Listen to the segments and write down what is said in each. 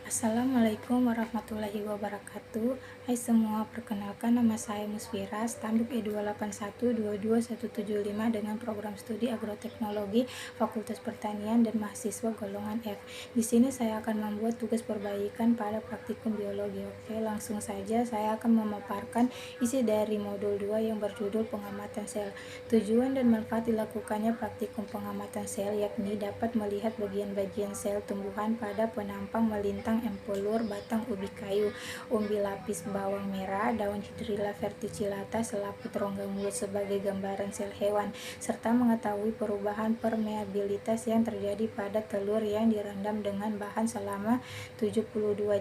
Assalamualaikum warahmatullahi wabarakatuh. Hai semua, perkenalkan nama saya Musfira, Stambuk E2812217 dengan program studi Agroteknologi Fakultas Pertanian dan mahasiswa golongan F. Di sini saya akan membuat tugas perbaikan pada praktikum biologi. Oke, langsung saja saya akan memaparkan isi dari modul 2 yang berjudul pengamatan sel. Tujuan dan manfaat dilakukannya praktikum pengamatan sel yakni dapat melihat bagian-bagian sel tumbuhan pada penampang melintang empelur batang ubi kayu, umbi lapis bawang merah, daun hidrilla verticillata, selaput rongga mulut sebagai gambaran sel hewan, serta mengetahui perubahan permeabilitas yang terjadi pada telur yang direndam dengan bahan selama 72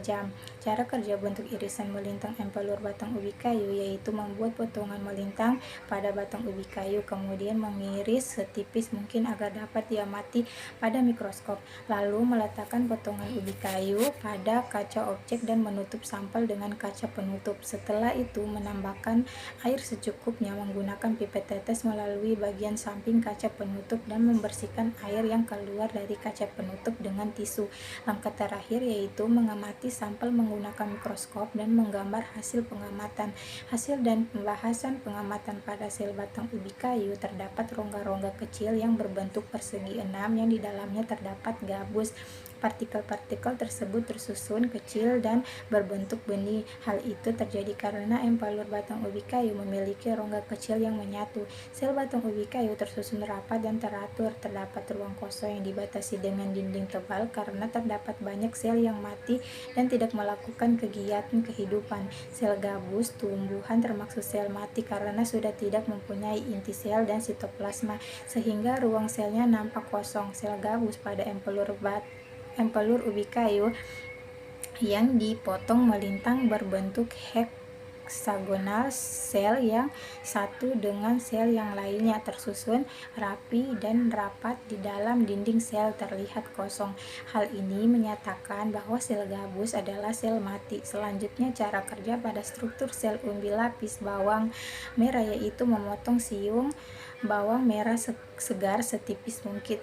jam. Cara kerja bentuk irisan melintang empelur batang ubi kayu yaitu membuat potongan melintang pada batang ubi kayu, kemudian mengiris setipis mungkin agar dapat diamati pada mikroskop, lalu meletakkan potongan ubi kayu pada kaca objek dan menutup sampel dengan kaca penutup. Setelah itu menambahkan air secukupnya menggunakan pipet tetes melalui bagian samping kaca penutup dan membersihkan air yang keluar dari kaca penutup dengan tisu. Langkah terakhir yaitu mengamati sampel menggunakan mikroskop dan menggambar hasil pengamatan. Hasil dan pembahasan pengamatan pada sel batang ubi kayu terdapat rongga-rongga kecil yang berbentuk persegi 6 yang di dalamnya terdapat gabus. Partikel-partikel tersebut tersusun kecil dan berbentuk benih. Hal itu terjadi karena empalur batang ubi kayu memiliki rongga kecil yang menyatu. Sel batang ubi kayu tersusun rapat dan teratur. Terdapat ruang kosong yang dibatasi dengan dinding tebal karena terdapat banyak sel yang mati dan tidak melakukan kegiatan kehidupan. Sel gabus tumbuhan termasuk sel mati karena sudah tidak mempunyai inti sel dan sitoplasma, sehingga ruang selnya nampak kosong. Sel gabus pada empelur ubi kayu yang dipotong melintang berbentuk heksagonal, sel yang satu dengan sel yang lainnya tersusun rapi dan rapat di dalam dinding sel terlihat kosong. Hal ini menyatakan bahwa sel gabus adalah sel mati. Selanjutnya, cara kerja pada struktur sel umbi lapis bawang merah yaitu memotong siung bawang merah segar setipis mungkin,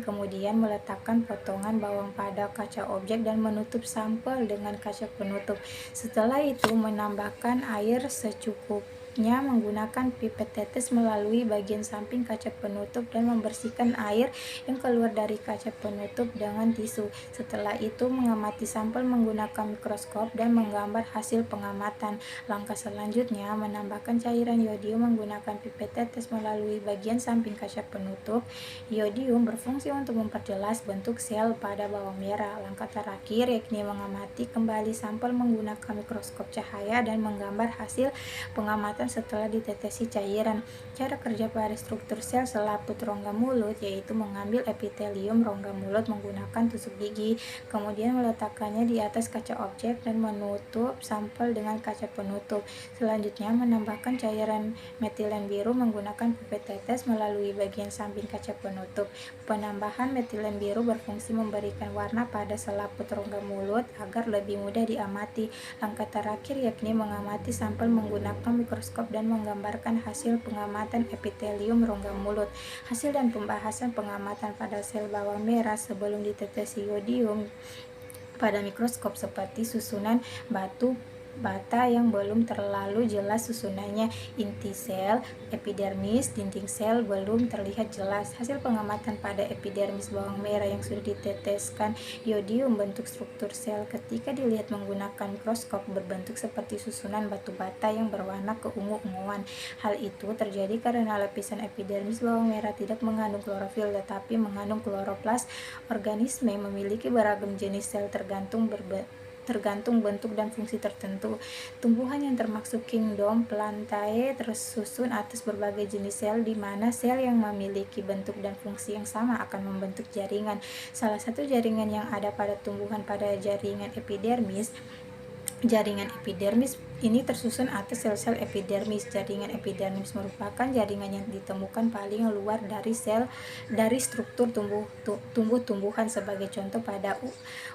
kemudian meletakkan potongan bawang pada kaca objek dan menutup sampel dengan kaca penutup. Setelah itu menambahkan air secukupnya menggunakan pipet tetes melalui bagian samping kaca penutup dan membersihkan air yang keluar dari kaca penutup dengan tisu. Setelah itu mengamati sampel menggunakan mikroskop dan menggambar hasil pengamatan. Langkah selanjutnya menambahkan cairan yodium menggunakan pipet tetes melalui bagian samping kaca penutup. Yodium berfungsi untuk memperjelas bentuk sel pada bawang merah. Langkah terakhir yakni mengamati kembali sampel menggunakan mikroskop cahaya dan menggambar hasil pengamatan setelah ditetesi cairan. Cara kerja pada struktur sel selaput rongga mulut yaitu mengambil epitelium rongga mulut menggunakan tusuk gigi, kemudian meletakkannya di atas kaca objek dan menutup sampel dengan kaca penutup. Selanjutnya menambahkan cairan metilen biru menggunakan pipet tetes melalui bagian samping kaca penutup. Penambahan metilen biru berfungsi memberikan warna pada selaput rongga mulut agar lebih mudah diamati. Langkah terakhir yakni mengamati sampel menggunakan mikroskop dan menggambarkan hasil pengamatan epitelium rongga mulut. Hasil dan pembahasan pengamatan pada sel bawang merah sebelum ditetesi yodium pada mikroskop seperti susunan batu bata yang belum terlalu jelas susunannya, inti sel, epidermis, dinding sel belum terlihat jelas. Hasil pengamatan pada epidermis bawang merah yang sudah diteteskan yodium bentuk struktur sel ketika dilihat menggunakan mikroskop berbentuk seperti susunan batu bata yang berwarna keungu-unguan. Hal itu terjadi karena lapisan epidermis bawang merah tidak mengandung klorofil tetapi mengandung kloroplas. Organisme memiliki beragam jenis sel tergantung bentuk dan fungsi tertentu. Tumbuhan yang termasuk kingdom Plantae tersusun atas berbagai jenis sel, di mana sel yang memiliki bentuk dan fungsi yang sama akan membentuk jaringan. Salah satu jaringan yang ada pada tumbuhan pada jaringan epidermis ini tersusun atas sel-sel epidermis. Jaringan epidermis merupakan jaringan yang ditemukan paling luar dari struktur tumbuh-tumbuhan. Sebagai contoh, pada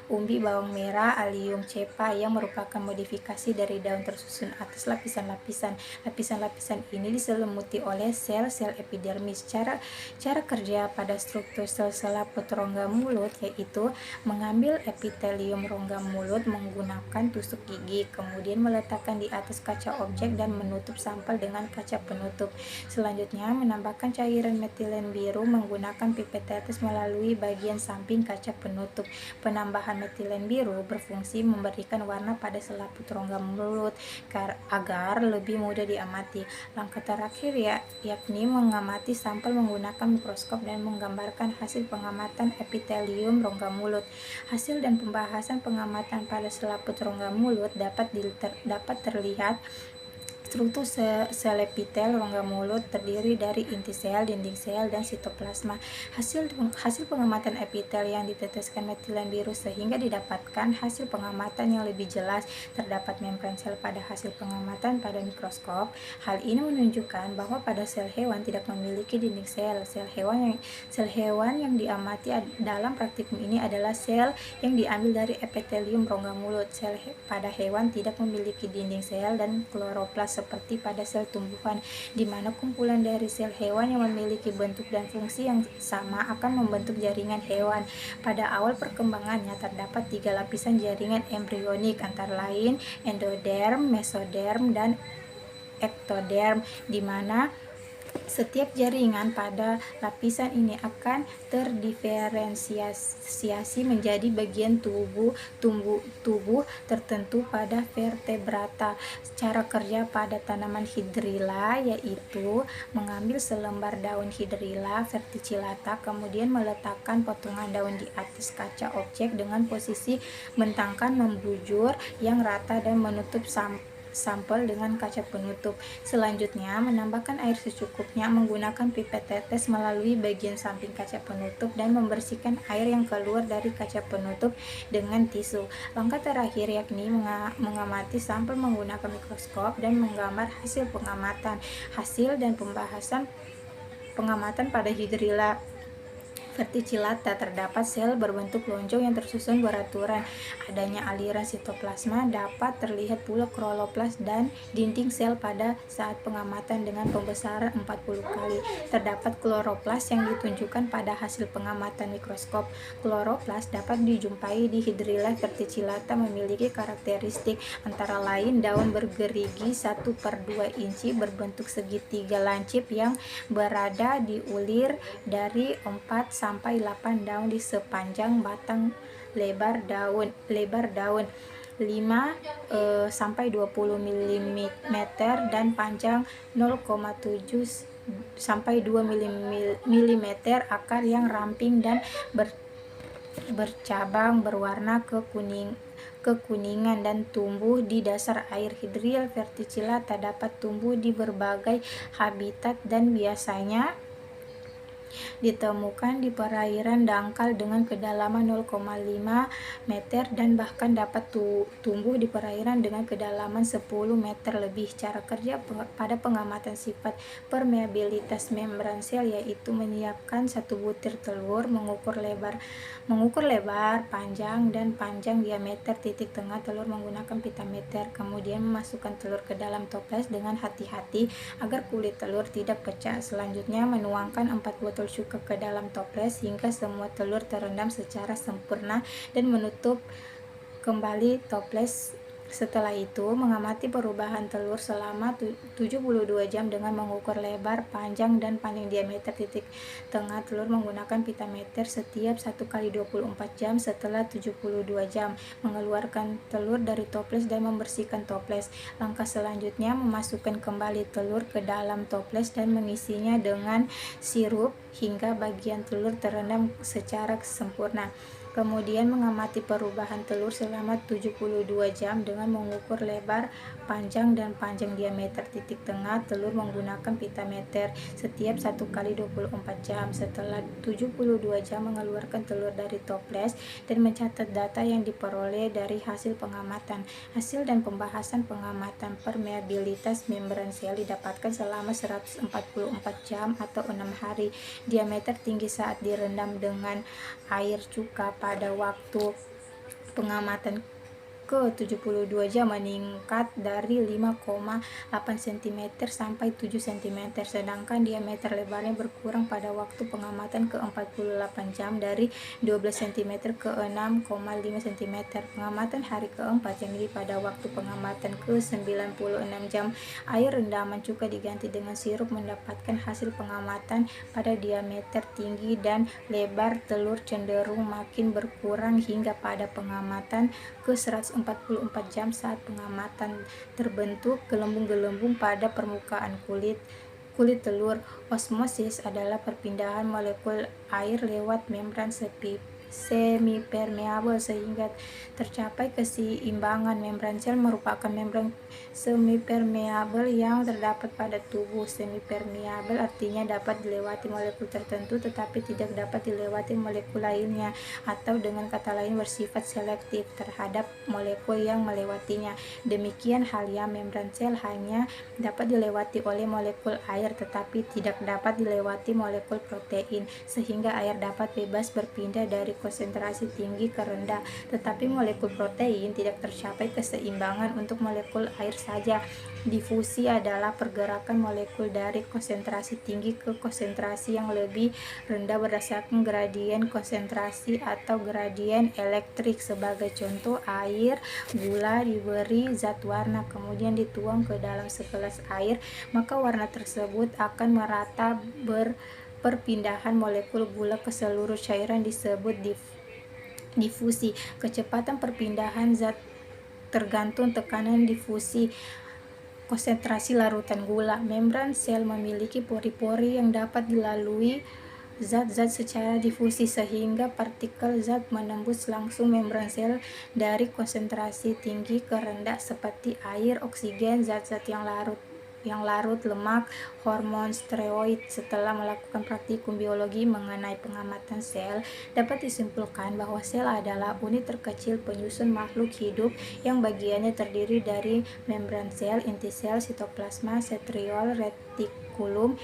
umbi bawang merah, Allium cepa yang merupakan modifikasi dari daun tersusun atas lapisan-lapisan. Lapisan-lapisan ini diselimuti oleh sel-sel epidermis. Cara kerja pada struktur sel selaput rongga mulut yaitu mengambil epitelium rongga mulut menggunakan tusuk gigi, kemudian meletakkan di atas kaca objek dan menutup sampel dengan kaca penutup. Selanjutnya, menambahkan cairan metilen biru menggunakan pipet tetes melalui bagian samping kaca penutup. Penambahan metilen biru berfungsi memberikan warna pada selaput rongga mulut agar lebih mudah diamati. Langkah terakhir yakni mengamati sampel menggunakan mikroskop dan menggambarkan hasil pengamatan epitelium rongga mulut. Hasil dan pembahasan pengamatan pada selaput rongga mulut dapat terlihat. Struktur sel epitel rongga mulut terdiri dari inti sel, dinding sel, dan sitoplasma. Hasil pengamatan epitel yang diteteskan metilen biru sehingga didapatkan hasil pengamatan yang lebih jelas. Terdapat membran sel pada hasil pengamatan pada mikroskop. Hal ini menunjukkan bahwa pada sel hewan tidak memiliki dinding sel. Sel hewan yang diamati dalam praktikum ini adalah sel yang diambil dari epitelium rongga mulut. Sel pada hewan tidak memiliki dinding sel dan kloroplas seperti pada sel tumbuhan, di mana kumpulan dari sel hewan yang memiliki bentuk dan fungsi yang sama akan membentuk jaringan hewan. Pada awal perkembangannya terdapat 3 lapisan jaringan embrionik, antara lain endoderm, mesoderm, dan ektoderm, di mana setiap jaringan pada lapisan ini akan terdiferensiasi menjadi bagian tubuh tertentu pada vertebrata. Cara kerja pada tanaman hidrilla yaitu mengambil selembar daun hidrilla verticillata, kemudian meletakkan potongan daun di atas kaca objek dengan posisi bentangkan membujur yang rata dan menutup sampel dengan kaca penutup. Selanjutnya, menambahkan air secukupnya menggunakan pipet tetes melalui bagian samping kaca penutup dan membersihkan air yang keluar dari kaca penutup dengan tisu. Langkah terakhir yakni mengamati sampel menggunakan mikroskop dan menggambar hasil pengamatan. Hasil dan pembahasan pengamatan pada hidrilla verticillata terdapat sel berbentuk lonjong yang tersusun beraturan. Adanya aliran sitoplasma dapat terlihat pula kloroplas dan dinding sel pada saat pengamatan dengan pembesaran 40 kali. Terdapat kloroplas yang ditunjukkan pada hasil pengamatan mikroskop. Kloroplas dapat dijumpai di hidrilla verticillata memiliki karakteristik antara lain daun bergerigi 1/2 inci berbentuk segitiga lancip yang berada di ulir dari 4 sampai 8 daun di sepanjang batang, lebar daun 5 sampai 20 mm dan panjang 0,7 sampai 2 mm. Akar yang ramping dan bercabang berwarna kekuningan dan tumbuh di dasar air. Hidrilla verticillata dapat tumbuh di berbagai habitat dan biasanya ditemukan di perairan dangkal dengan kedalaman 0,5 meter dan bahkan dapat tumbuh di perairan dengan kedalaman 10 meter lebih. Cara kerja pada pengamatan sifat permeabilitas membran sel yaitu menyiapkan 1 butir telur, mengukur lebar, panjang, dan panjang diameter titik tengah telur menggunakan pitameter. Kemudian memasukkan telur ke dalam toples dengan hati-hati agar kulit telur tidak pecah. Selanjutnya menuangkan 4 botol cuka ke dalam toples hingga semua telur terendam secara sempurna dan menutup kembali toples. Setelah itu, mengamati perubahan telur selama 72 jam dengan mengukur lebar, panjang, dan panjang diameter titik tengah telur menggunakan pitameter setiap 1 kali 24 jam. Setelah 72 jam, mengeluarkan telur dari toples dan membersihkan toples. Langkah selanjutnya, memasukkan kembali telur ke dalam toples dan mengisinya dengan sirup hingga bagian telur terendam secara sempurna. Kemudian mengamati perubahan telur selama 72 jam dengan dengan mengukur lebar, panjang, dan panjang diameter titik tengah telur menggunakan pita meter setiap 1 kali 24 jam. Setelah 72 jam mengeluarkan telur dari toples dan mencatat data yang diperoleh dari hasil pengamatan. Hasil dan pembahasan pengamatan permeabilitas membran sel didapatkan selama 144 jam atau 6 hari. Diameter tinggi saat direndam dengan air cuka pada waktu pengamatan ke 72 jam meningkat dari 5,8 cm sampai 7 cm, sedangkan diameter lebarnya berkurang pada waktu pengamatan ke 48 jam dari 12 cm ke 6,5 cm. Pengamatan hari keempat, yang pada waktu pengamatan ke 96 jam, air rendaman cuka diganti dengan sirup, mendapatkan hasil pengamatan pada diameter tinggi dan lebar telur cenderung makin berkurang hingga pada pengamatan ke 144 jam saat pengamatan terbentuk gelembung-gelembung pada permukaan kulit telur. Osmosis adalah perpindahan molekul air lewat membran semipermeabel sehingga tercapai keseimbangan. Membran sel merupakan membran semipermeabel yang terdapat pada tubuh. Semipermeabel artinya dapat dilewati molekul tertentu tetapi tidak dapat dilewati molekul lainnya, atau dengan kata lain bersifat selektif terhadap molekul yang melewatinya. Demikian halnya membran sel hanya dapat dilewati oleh molekul air tetapi tidak dapat dilewati molekul protein, sehingga air dapat bebas berpindah dari konsentrasi tinggi ke rendah, tetapi molekul protein tidak tercapai keseimbangan untuk molekul air saja. Difusi adalah pergerakan molekul dari konsentrasi tinggi ke konsentrasi yang lebih rendah berdasarkan gradien konsentrasi atau gradien elektrik. Sebagai contoh, air gula diberi zat warna kemudian dituang ke dalam segelas air, maka warna tersebut akan merata perpindahan molekul gula ke seluruh cairan disebut difusi. Kecepatan perpindahan zat tergantung tekanan difusi konsentrasi larutan gula. Membran sel memiliki pori-pori yang dapat dilalui zat-zat secara difusi sehingga partikel zat menembus langsung membran sel dari konsentrasi tinggi ke rendah seperti air, oksigen, zat-zat yang larut, lemak, hormon, steroid. Setelah melakukan praktikum biologi mengenai pengamatan sel, dapat disimpulkan bahwa sel adalah unit terkecil penyusun makhluk hidup yang bagiannya terdiri dari membran sel, inti sel, sitoplasma, centriole, retikulum,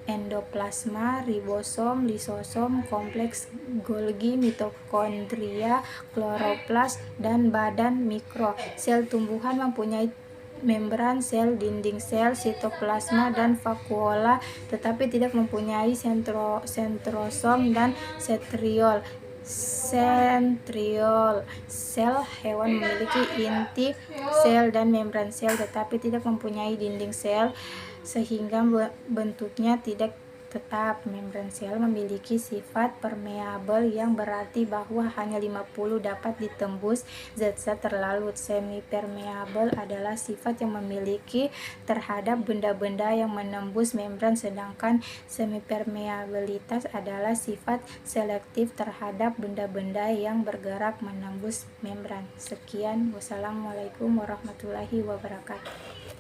endoplasma, ribosom, lisosom, kompleks Golgi, mitokondria, kloroplas, dan badan mikro. Sel tumbuhan mempunyai membran sel, dinding sel, sitoplasma, dan vakuola, tetapi tidak mempunyai sentrosom dan centriole. Sel hewan memiliki inti sel dan membran sel tetapi tidak mempunyai dinding sel sehingga bentuknya tidak tetap. Membran sel memiliki sifat permeabel yang berarti bahwa hanya 50 dapat ditembus zat-zat terlalut. Semipermeabel adalah sifat yang memiliki terhadap benda-benda yang menembus membran, sedangkan semipermeabilitas adalah sifat selektif terhadap benda-benda yang bergerak menembus membran. Sekian, wassalamualaikum warahmatullahi wabarakatuh.